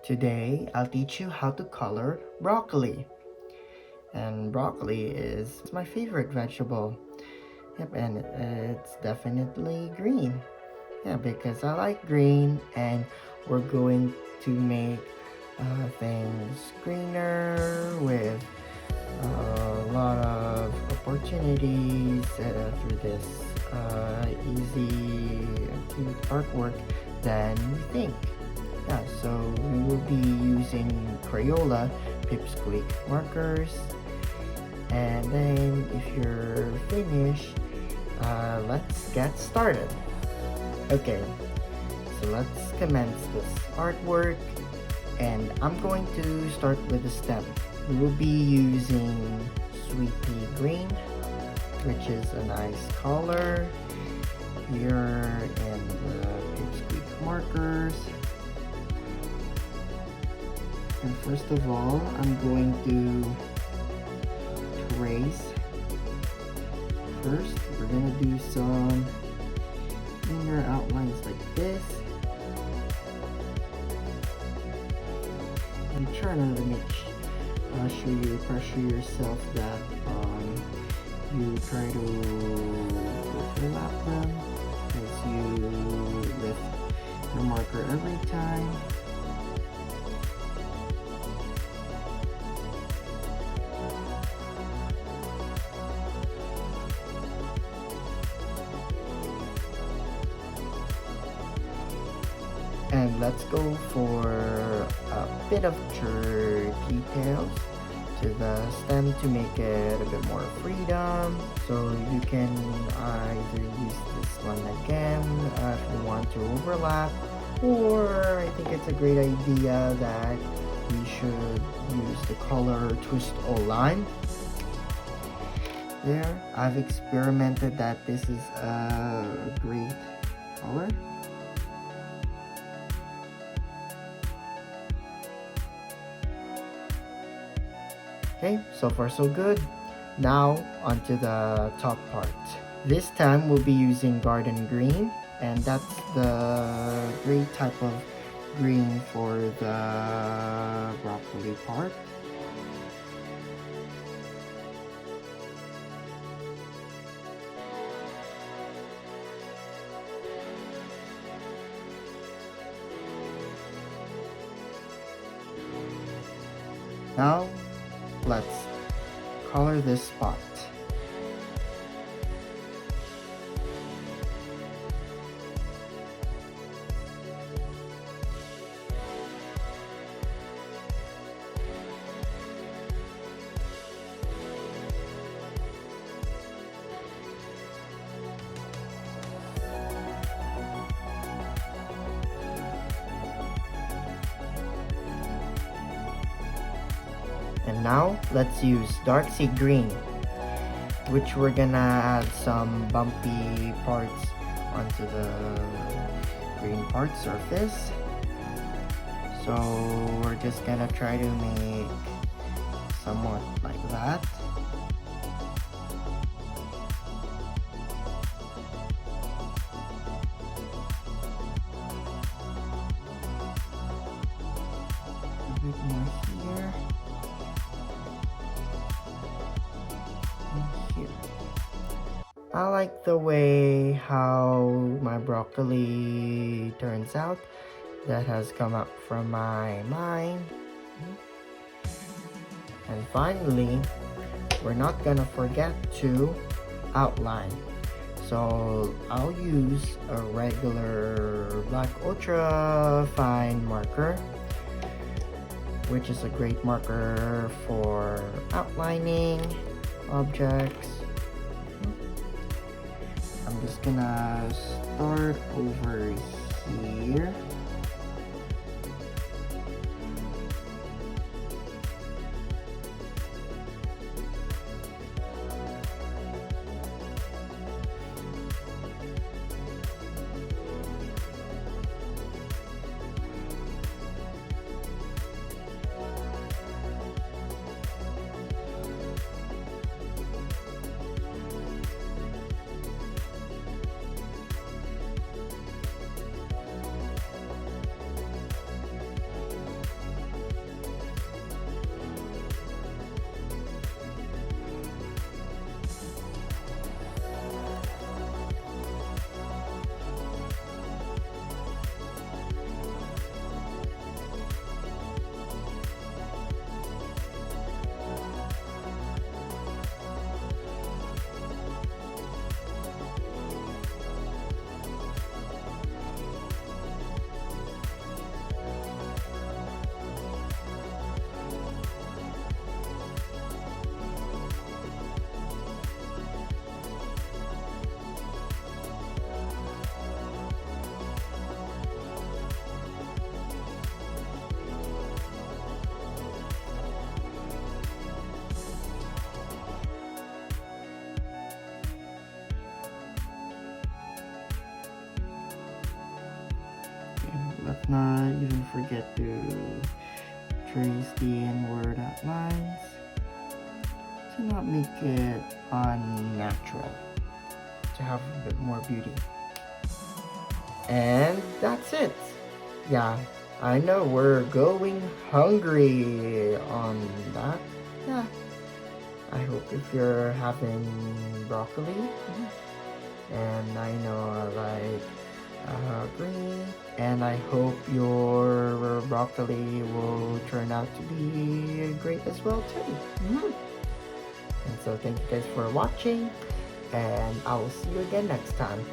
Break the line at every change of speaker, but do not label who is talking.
Today, I'll teach you how to color broccoli. And broccoli is my favorite vegetable. Yep, and it's definitely green. Yeah, because I like green, and we're going to make things greener with a lot of opportunities through this easy, cute artwork than you think. Yeah, so we will be using Crayola pipsqueak markers, and then if you're finished, let's get started. Okay, so let's commence this artwork, and I'm going to start with the stem. We will be using sweet pea green, which is a nice color here in the pipsqueak markers. And first of all, I'm going to trace. First, we're gonna do some inner outlines like this. And try not to pressure yourself that you try to overlap them as you lift your marker every time. And let's go for a bit of details to the stem to make it a bit more freedom. So you can either use this one again if you want to overlap, or I think it's a great idea that we should use the color twist all line. There, I've experimented that this is a great color. Okay, so far so good. Now onto the top part. This time we'll be using garden green, and that's the great type of green for the broccoli part. Now let's color this spot. And now let's use dark sea green, which we're gonna add some bumpy parts onto the green part surface. So we're just gonna try to make somewhat like that. A bit more here. Here. I like the way how my broccoli turns out. That has come up from my mind. And finally, we're not gonna forget to outline. So I'll use a regular black ultra fine marker, which is a great marker for outlining objects. I'm just gonna start over here. not even forget to trace the inward outlines to not make it unnatural, to have a bit more beauty. And that's it. Yeah, I know we're going hungry on that. Yeah, I hope if you're having broccoli, and I know I like green, and I hope your broccoli will turn out to be great as well too. And so thank you guys for watching, and I will see you again next time.